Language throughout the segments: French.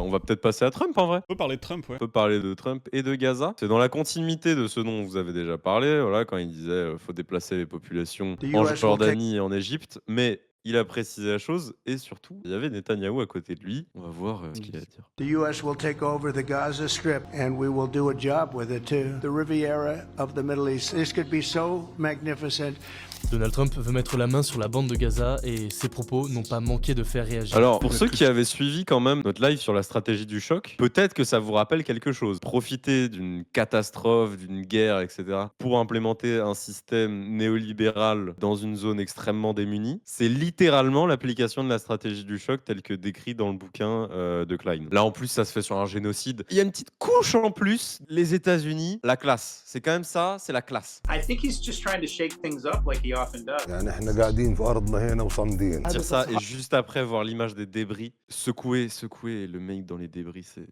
on va peut-être passer à Trump en vrai. On peut parler de Trump, ouais. On peut parler de Trump et de Gaza. C'est dans la continuité de ce dont vous avez déjà parlé, voilà, quand il disait faut déplacer les populations The en US will take Jordanie et en Égypte, mais il a précisé la chose et surtout, il y avait Netanyahou à côté de lui. On va voir ce qu'il a à dire. The US will take over the Gaza Strip and we will do a job with it too. The Riviera of the Middle East. This could be so magnificent. Donald Trump veut mettre la main sur la bande de Gaza et ses propos n'ont pas manqué de faire réagir. Alors, pour ceux qui avaient suivi quand même notre live sur la stratégie du choc, peut-être que ça vous rappelle quelque chose. Profiter d'une catastrophe, d'une guerre, etc., pour implémenter un système néolibéral dans une zone extrêmement démunie, c'est littéralement l'application de la stratégie du choc telle que décrit dans le bouquin de Klein. Là, en plus, ça se fait sur un génocide. Il y a une petite couche en plus, les États-Unis, la classe. C'est quand même ça, c'est la classe. I think he's just trying to shake things up like he often does. يعني احنا قاعدين في ارضنا هنا وصامدين. Dire ça et juste après voir l'image des débris, secouer et le mec dans les débris, c'est...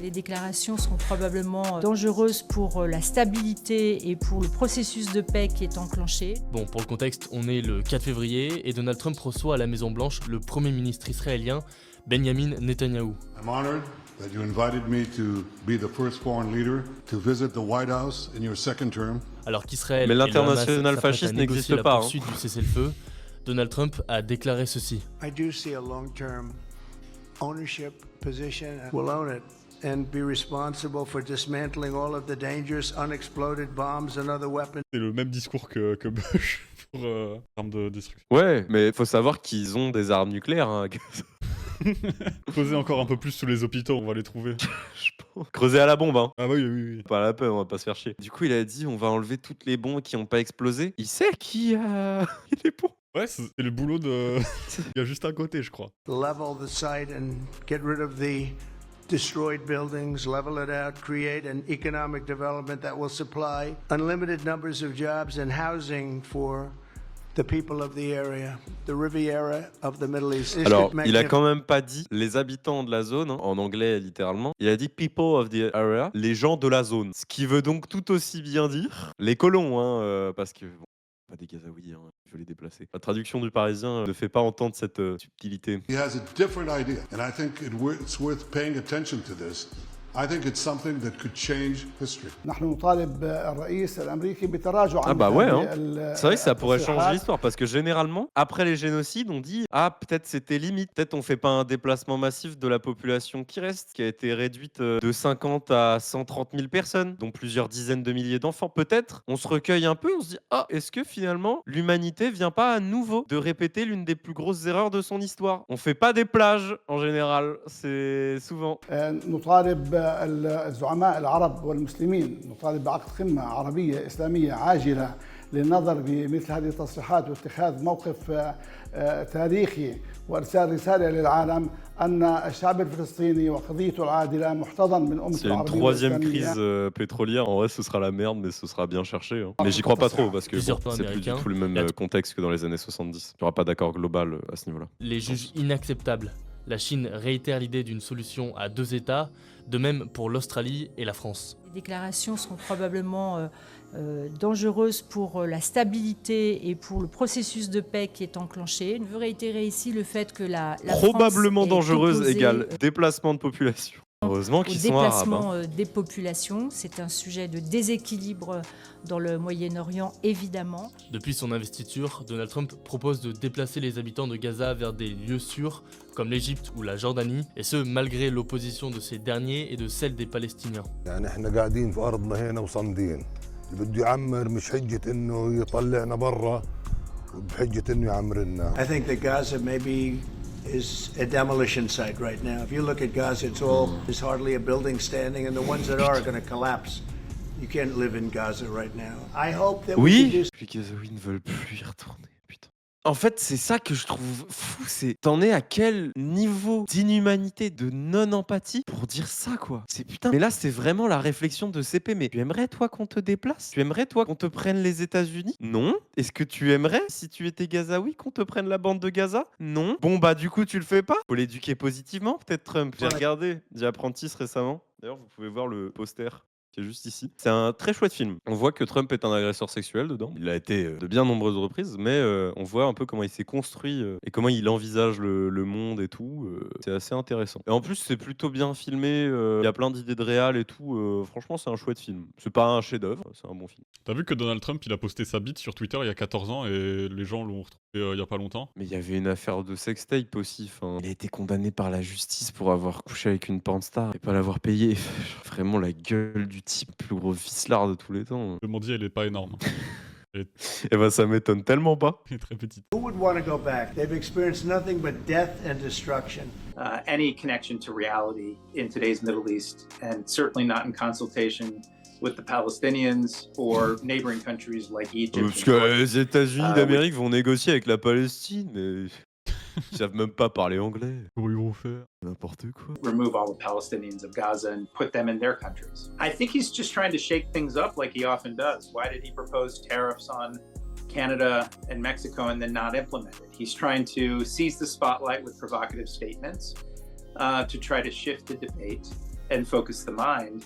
Les déclarations sont probablement dangereuses pour la stabilité et pour le processus de paix qui est enclenché. Bon, pour le contexte, on est le 4 février et Donald Trump reçoit à la Maison-Blanche le Premier ministre israélien Benjamin Netanyahou. I'm honored that you invited me to be the first foreign leader to visit the White House in your second term. Alors qu'Israël Mais et le Hamas l'international s'apprêtent à fasciste négocier n'existe la pas, hein. poursuite du cessez-le-feu, Donald Trump a déclaré ceci. I do see a long-term ownership position. We'll own it and be responsible for dismantling all of the dangerous unexploded bombs and other weapons. C'est le même discours que Bush pour armes de destruction. Ouais, mais faut savoir qu'ils ont des armes nucléaires. Hein. Poser encore un peu plus sous les hôpitaux, on va les trouver. Je pense. Creuser à la bombe, hein. Ah oui, oui, oui. Pas la peine, on va pas se faire chier. Du coup, il a dit on va enlever toutes les bombes qui ont pas explosé. Il sait qui a les bombes. Ouais, c'est le boulot de... Il y a juste à côté, je crois. Level the site and get rid of the destroyed buildings, level it out, create an economic development that will supply unlimited numbers of jobs and housing for the people of the area, the Riviera of the Middle East. Alors, il a quand même pas dit les habitants de la zone, hein, en anglais littéralement. Il a dit people of the area, les gens de la zone. Ce qui veut donc tout aussi bien dire les colons, hein, parce que bon, pas des Gazaouis, hein, il veut les déplacer. La traduction du Parisien ne fait pas entendre cette subtilité. He has a different idea, and I think it's worth paying attention to this. I think it's something that could change history. نحن نطالب الرئيس الامريكي بتراجع Ah عن bah ouais, هذه hein. C'est vrai que ça pourrait changer التصريحات. l'histoire parce que généralement, après les génocides, on dit ah peut-être c'était limite, peut-être on fait pas un déplacement massif de la population qui reste, qui a été réduite de 50 à 130 000 personnes, dont plusieurs dizaines de milliers d'enfants. Peut-être on se recueille un peu, on se dit ah est-ce que finalement l'humanité vient pas à nouveau de répéter l'une des plus grosses erreurs de son histoire. On fait pas des plages en général, c'est souvent. نطالب الزعماء العرب والمسلمين نطالب بعقد قمة عربية إسلامية عاجلة للنظر بمثل هذه التصريحات واتخاذ موقف تاريخي وإرسال رسالة للعالم أن الشعب الفلسطيني وقضيته العادلة محتضن من أمة S'il y a une العربية troisième والإسلامية. crise pétrolière, en vrai, ce sera la merde, mais ce sera bien cherché. Hein. Mais j'y crois pas trop, parce que Plusieurs bon, plans c'est plus du américains. tout le même Il y a- contexte que dans les années 70. Il n'y aura pas d'accord global à ce niveau-là. Les jugent inacceptables. La Chine réitère l'idée d'une solution à 2 États, de même pour l'Australie et la France. Les déclarations sont probablement dangereuses pour la stabilité et pour le processus de paix qui est enclenché. Je veux réitérer ici le fait que la Probablement France est dangereuse opposée, égale déplacement de population. Heureusement au qu'ils sont arabes. déplacement Hein. des populations. C'est un sujet de déséquilibre dans le Moyen-Orient, évidemment. Depuis son investiture, Donald Trump propose de déplacer les habitants de Gaza vers des lieux sûrs, comme l'Égypte ou la Jordanie, et ce malgré l'opposition de ces derniers et de celle des Palestiniens. يعني احنا قاعدين في ارضنا هنا وصامدين. اللي بده يعمر مش حجة انه يطلعنا برا وبحجة انه يعمرنا. I think that Gaza maybe is a demolition site right now. If you look at Gaza, there's hardly a building standing, and the ones that are going to collapse. You can't live in Gaza right now. I hope that we can do Oui, les Gazaouis ne veulent plus y retourner. Putain. En fait, c'est ça que je trouve fou. C'est t'en es à quel niveau d'inhumanité, de non-empathie pour dire ça, quoi. C'est putain. Mais là, c'est vraiment la réflexion de CP. Mais tu aimerais, toi, qu'on te déplace? Tu aimerais, toi, qu'on te prenne les États-Unis? Non. Est-ce que tu aimerais, si tu étais Gazaoui, qu'on te prenne la bande de Gaza? Non. Bon, bah, du coup, tu le fais pas. Faut l'éduquer positivement, peut-être Trump. J'ai regardé The Apprentice récemment. D'ailleurs, vous pouvez voir le poster qui est juste ici. C'est un très chouette film. On voit que Trump est un agresseur sexuel dedans. Il l'a été de bien nombreuses reprises, mais on voit un peu comment il s'est construit et comment il envisage le monde et tout. C'est assez intéressant. Et en plus, c'est plutôt bien filmé. Il y a plein d'idées de réal et tout. Franchement, c'est un chouette film. C'est pas un chef-d'œuvre, c'est un bon film. T'as vu que Donald Trump, il a posté sa bite sur Twitter il y a 14 ans et les gens l'ont retrouvé il y a pas longtemps. Mais il y avait une affaire de sextape aussi. Enfin, il a été condamné par la justice pour avoir couché avec une pornstar et pas l'avoir payé. Vraiment la gueule du type, le plus gros vicelard de tous les temps. Le mondial, il est pas énorme. Et ben ça m'étonne tellement pas. Il est très petit. Who would want to go back? They've experienced nothing but death and destruction. Any connection to reality in today's Middle East, and certainly not in consultation with the Palestinians or neighboring countries like Egypt. Parce que les États-Unis d'Amérique vont négocier avec la Palestine, mais ils savent même pas parler anglais. Comment ils vont faire? N'importe quoi. Remove all the Palestinians of Gaza and put them in their countries. I think he's just trying to shake things up like he often does. Why did he propose tariffs on Canada and Mexico and then not implement it? He's trying to seize the spotlight with provocative statements to try to shift the debate and focus the mind.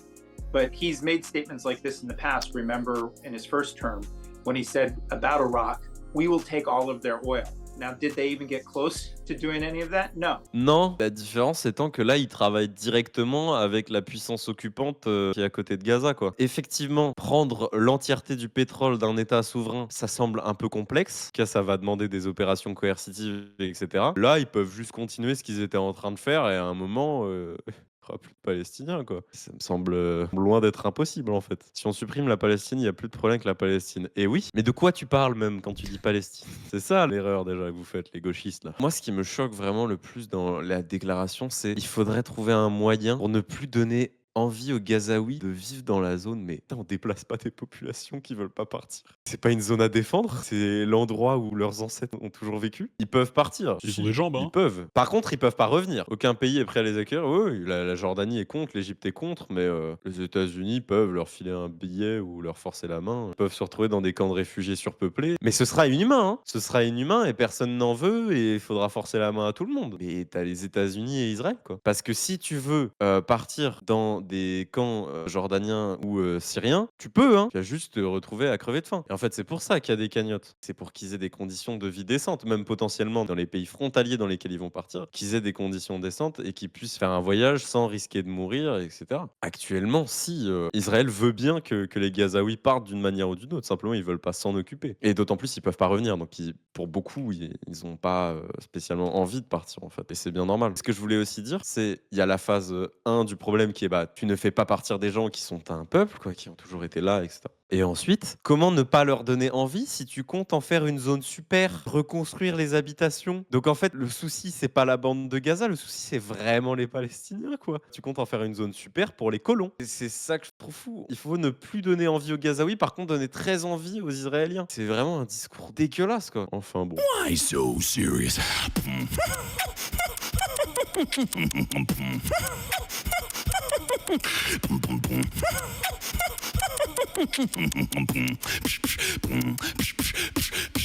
But he's made statements like this in the past. Remember in his first term when he said about Iraq, we will take all of their oil. Now, did they even get close to doing any of that? No. Non, la différence étant que là, il travaille directement avec la puissance occupante qui est à côté de Gaza, quoi. Effectivement, prendre l'entièreté du pétrole d'un État souverain, ça semble un peu complexe. Car ça va demander des opérations coercitives, etc. Là, ils peuvent juste continuer ce qu'ils étaient en train de faire et à un moment... Il n'y aura plus de Palestiniens, quoi. Ça me semble loin d'être impossible, en fait. Si on supprime la Palestine, il n'y a plus de problème avec la Palestine. Et oui, mais de quoi tu parles même quand tu dis Palestine? C'est ça l'erreur déjà que vous faites, les gauchistes, là. Moi, ce qui me choque vraiment le plus dans la déclaration, c'est qu'il faudrait trouver un moyen pour ne plus donner envie aux Gazaouis de vivre dans la zone, mais on déplace pas des populations qui veulent pas partir. C'est pas une zone à défendre, c'est l'endroit où leurs ancêtres ont toujours vécu. Ils peuvent partir. Ils ont des jambes, hein. Ils peuvent. Par contre, ils peuvent pas revenir. Aucun pays est prêt à les accueillir. Oui, la Jordanie est contre, l'Égypte est contre, mais les États-Unis peuvent leur filer un billet ou leur forcer la main. Ils peuvent se retrouver dans des camps de réfugiés surpeuplés. Mais ce sera inhumain, hein. Ce sera inhumain et personne n'en veut et il faudra forcer la main à tout le monde. Mais t'as les États-Unis et Israël, quoi. Parce que si tu veux partir dans des camps jordaniens ou syriens, tu peux, hein. Tu vas juste te retrouver à crever de faim. Et en fait, c'est pour ça qu'il y a des cagnottes. C'est pour qu'ils aient des conditions de vie décentes, même potentiellement dans les pays frontaliers dans lesquels ils vont partir, qu'ils aient des conditions décentes et qu'ils puissent faire un voyage sans risquer de mourir, etc. Actuellement, si Israël veut bien que les Gazaouis partent d'une manière ou d'une autre, simplement ils veulent pas s'en occuper. Et d'autant plus, ils peuvent pas revenir. Donc pour beaucoup, ils ont pas spécialement envie de partir, en fait. Et c'est bien normal. Ce que je voulais aussi dire, c'est il y a la phase 1 du problème qui est tu ne fais pas partir des gens qui sont un peuple, quoi, qui ont toujours été là, etc. Et ensuite, comment ne pas leur donner envie si tu comptes en faire une zone super, reconstruire les habitations? Donc en fait, le souci, c'est pas la bande de Gaza, le souci, c'est vraiment les Palestiniens, quoi. Tu comptes en faire une zone super pour les colons. Et c'est ça que je trouve fou. Il faut ne plus donner envie aux Gazaouis, par contre, donner très envie aux Israéliens. C'est vraiment un discours dégueulasse, quoi. Enfin bon. Why so serious? Boom, boom, boom.